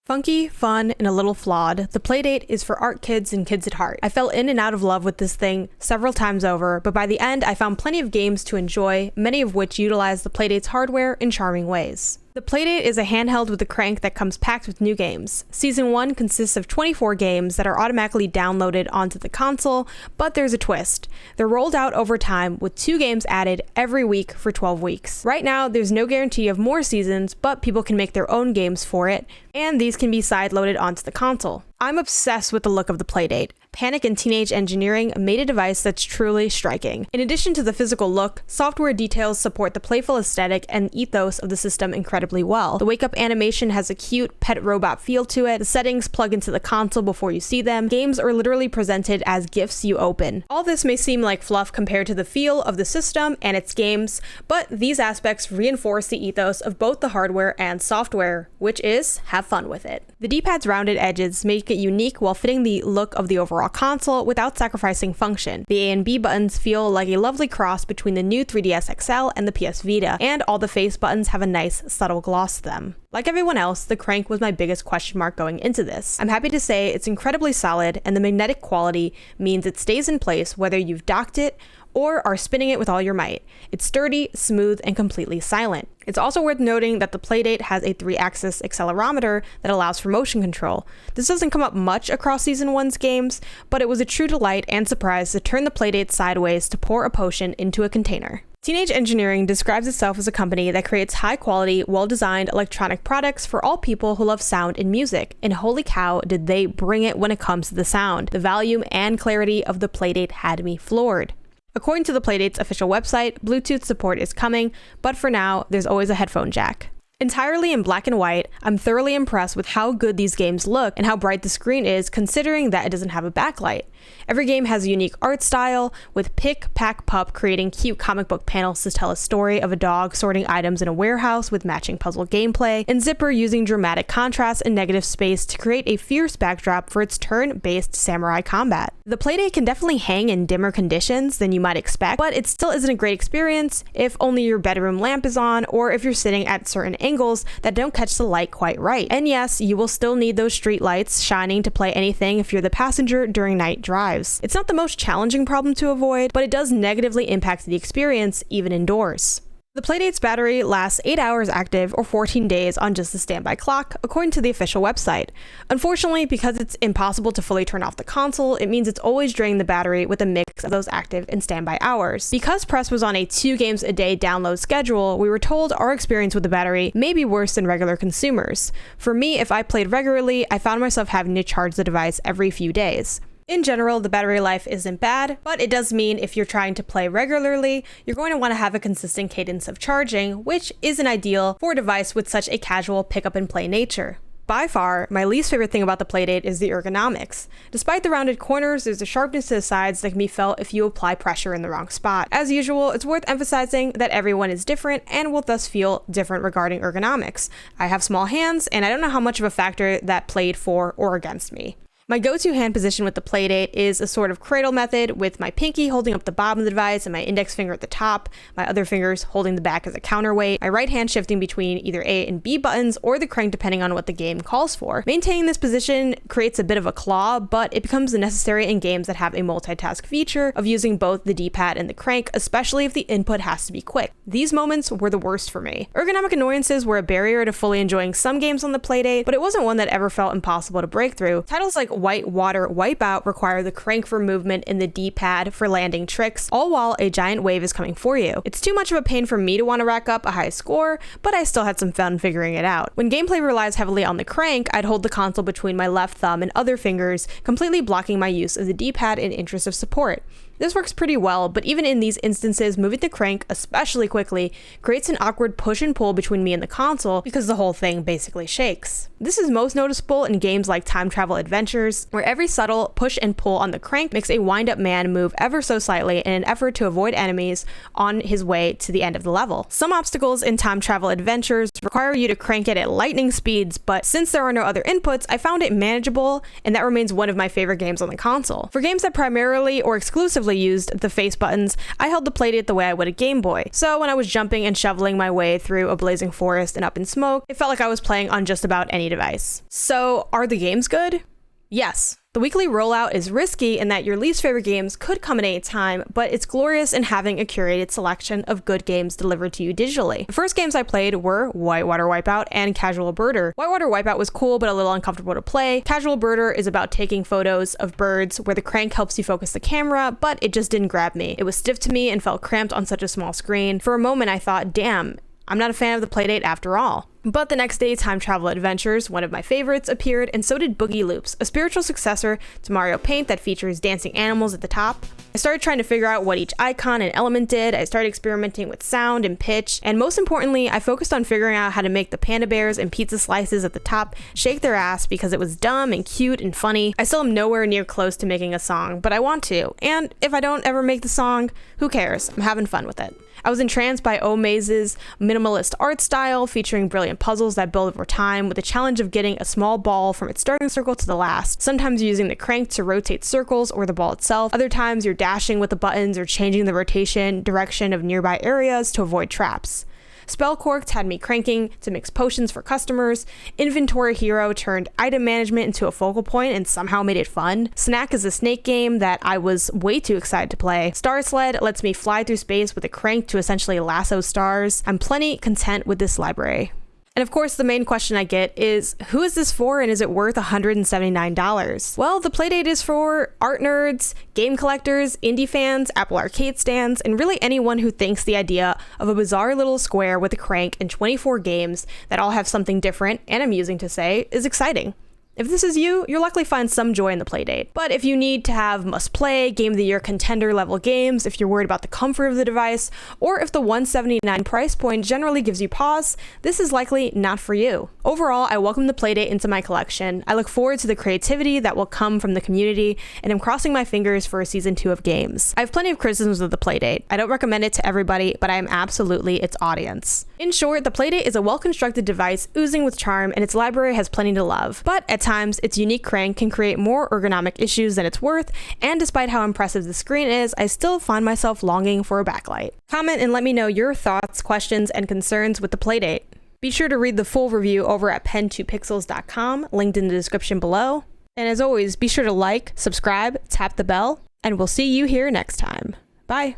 Funky, fun, and a little flawed, the Playdate is for art kids and kids at heart. I fell in and out of love with this thing several times over, but by the end I found plenty of games to enjoy, many of which utilize the Playdate's hardware in charming ways. The Playdate is a handheld with a crank that comes packed with new games. Season 1 consists of 24 games that are automatically downloaded onto the console, but there's a twist. They're rolled out over time with 2 games added every week for 12 weeks. Right now, there's no guarantee of more seasons, but people can make their own games for it, and these can be side-loaded onto the console. I'm obsessed with the look of the Playdate. Panic and Teenage Engineering made a device that's truly striking. In addition to the physical look, software details support the playful aesthetic and ethos of the system incredibly well. The wake-up animation has a cute pet robot feel to it, the settings plug into the console before you see them, games are literally presented as gifts you open. All this may seem like fluff compared to the feel of the system and its games, but these aspects reinforce the ethos of both the hardware and software, which is, have fun with it. The D-pad's rounded edges make it unique while fitting the look of the overall console without sacrificing function. The A and B buttons feel like a lovely cross between the new 3DS XL and the PS Vita, and all the face buttons have a nice, subtle gloss to them. Like everyone else, the crank was my biggest question mark going into this. I'm happy to say it's incredibly solid, and the magnetic quality means it stays in place whether you've docked it or are spinning it with all your might. It's sturdy, smooth, and completely silent. It's also worth noting that the Playdate has a 3-axis accelerometer that allows for motion control. This doesn't come up much across Season 1's games, but it was a true delight and surprise to turn the Playdate sideways to pour a potion into a container. Teenage Engineering describes itself as a company that creates high-quality, well-designed electronic products for all people who love sound and music, and holy cow, did they bring it when it comes to the sound. The volume and clarity of the Playdate had me floored. According to the Playdate's official website, Bluetooth support is coming, but for now, there's always a headphone jack. Entirely in black and white, I'm thoroughly impressed with how good these games look and how bright the screen is considering that it doesn't have a backlight. Every game has a unique art style, with Pick, Pack, Pup creating cute comic book panels to tell a story of a dog sorting items in a warehouse with matching puzzle gameplay, and Zipper using dramatic contrast and negative space to create a fierce backdrop for its turn-based samurai combat. The Playdate can definitely hang in dimmer conditions than you might expect, but it still isn't a great experience if only your bedroom lamp is on or if you're sitting at certain angles that don't catch the light quite right. And yes, you will still need those street lights shining to play anything if you're the passenger during night drives. It's not the most challenging problem to avoid, but it does negatively impact the experience even indoors. The Playdate's battery lasts 8 hours active or 14 days on just the standby clock, according to the official website. Unfortunately, because it's impossible to fully turn off the console, it means it's always draining the battery with a mix of those active and standby hours. Because Press was on a 2 games a day download schedule, we were told our experience with the battery may be worse than regular consumers. For me, if I played regularly, I found myself having to charge the device every few days. In general, the battery life isn't bad, but it does mean if you're trying to play regularly, you're going to want to have a consistent cadence of charging, which isn't ideal for a device with such a casual pick-up-and-play nature. By far, my least favorite thing about the Playdate is the ergonomics. Despite the rounded corners, there's a sharpness to the sides that can be felt if you apply pressure in the wrong spot. As usual, it's worth emphasizing that everyone is different and will thus feel different regarding ergonomics. I have small hands, and I don't know how much of a factor that played for or against me. My go-to hand position with the Playdate is a sort of cradle method with my pinky holding up the bottom of the device and my index finger at the top, my other fingers holding the back as a counterweight, my right hand shifting between either A and B buttons or the crank depending on what the game calls for. Maintaining this position creates a bit of a claw, but it becomes necessary in games that have a multitask feature of using both the D-pad and the crank, especially if the input has to be quick. These moments were the worst for me. Ergonomic annoyances were a barrier to fully enjoying some games on the Playdate, but it wasn't one that ever felt impossible to break through. Titles like White Water Wipeout require the crank for movement and the D-pad for landing tricks, all while a giant wave is coming for you. It's too much of a pain for me to want to rack up a high score, but I still had some fun figuring it out. When gameplay relies heavily on the crank, I'd hold the console between my left thumb and other fingers, completely blocking my use of the D-pad in interest of support. This works pretty well, but even in these instances, moving the crank, especially quickly, creates an awkward push and pull between me and the console because the whole thing basically shakes. This is most noticeable in games like Time Travel Adventures, where every subtle push and pull on the crank makes a wind-up man move ever so slightly in an effort to avoid enemies on his way to the end of the level. Some obstacles in Time Travel Adventures require you to crank it at lightning speeds, but since there are no other inputs, I found it manageable, and that remains one of my favorite games on the console. For games that primarily or exclusively excessively used the face buttons, I held the Playdate the way I would a Game Boy. So when I was jumping and shoveling my way through a blazing forest and up in smoke, it felt like I was playing on just about any device. So are the games good? Yes. The weekly rollout is risky in that your least favorite games could come at any time, but it's glorious in having a curated selection of good games delivered to you digitally. The first games I played were Whitewater Wipeout and Casual Birder. Whitewater Wipeout was cool but a little uncomfortable to play. Casual Birder is about taking photos of birds where the crank helps you focus the camera, but it just didn't grab me. It was stiff to me and felt cramped on such a small screen. For a moment I thought, damn, I'm not a fan of the Playdate after all. But the next day, Time Travel Adventures, one of my favorites, appeared, and so did Boogie Loops, a spiritual successor to Mario Paint that features dancing animals at the top. I started trying to figure out what each icon and element did. I started experimenting with sound and pitch, and most importantly, I focused on figuring out how to make the panda bears and pizza slices at the top shake their ass because it was dumb and cute and funny. I still am nowhere near close to making a song, but I want to, and if I don't ever make the song, who cares? I'm having fun with it. I was entranced by Omaze's minimalist art style, featuring brilliant puzzles that build over time, with the challenge of getting a small ball from its starting circle to the last. Sometimes using the crank to rotate circles or the ball itself. Other times you're dashing with the buttons or changing the rotation direction of nearby areas to avoid traps. Spellcorked had me cranking to mix potions for customers. Inventory Hero turned item management into a focal point and somehow made it fun. Snack is a snake game that I was way too excited to play. Star Sled lets me fly through space with a crank to essentially lasso stars. I'm plenty content with this library. And of course, the main question I get is, who is this for and is it worth $179? Well, the Playdate is for art nerds, game collectors, indie fans, Apple Arcade stands, and really anyone who thinks the idea of a bizarre little square with a crank and 24 games that all have something different and amusing to say is exciting. If this is you, you'll likely find some joy in the Playdate. But if you need to have must-play, Game of the Year contender level games, if you're worried about the comfort of the device, or if the $179 price point generally gives you pause, this is likely not for you. Overall, I welcome the Playdate into my collection. I look forward to the creativity that will come from the community, and I'm crossing my fingers for a season 2 of games. I have plenty of criticisms of the Playdate. I don't recommend it to everybody, but I am absolutely its audience. In short, the Playdate is a well-constructed device oozing with charm, and its library has plenty to love. But at times, its unique crank can create more ergonomic issues than it's worth, and despite how impressive the screen is, I still find myself longing for a backlight. Comment and let me know your thoughts, questions, and concerns with the Playdate. Be sure to read the full review over at pen2pixels.com, linked in the description below. And as always, be sure to like, subscribe, tap the bell, and we'll see you here next time. Bye!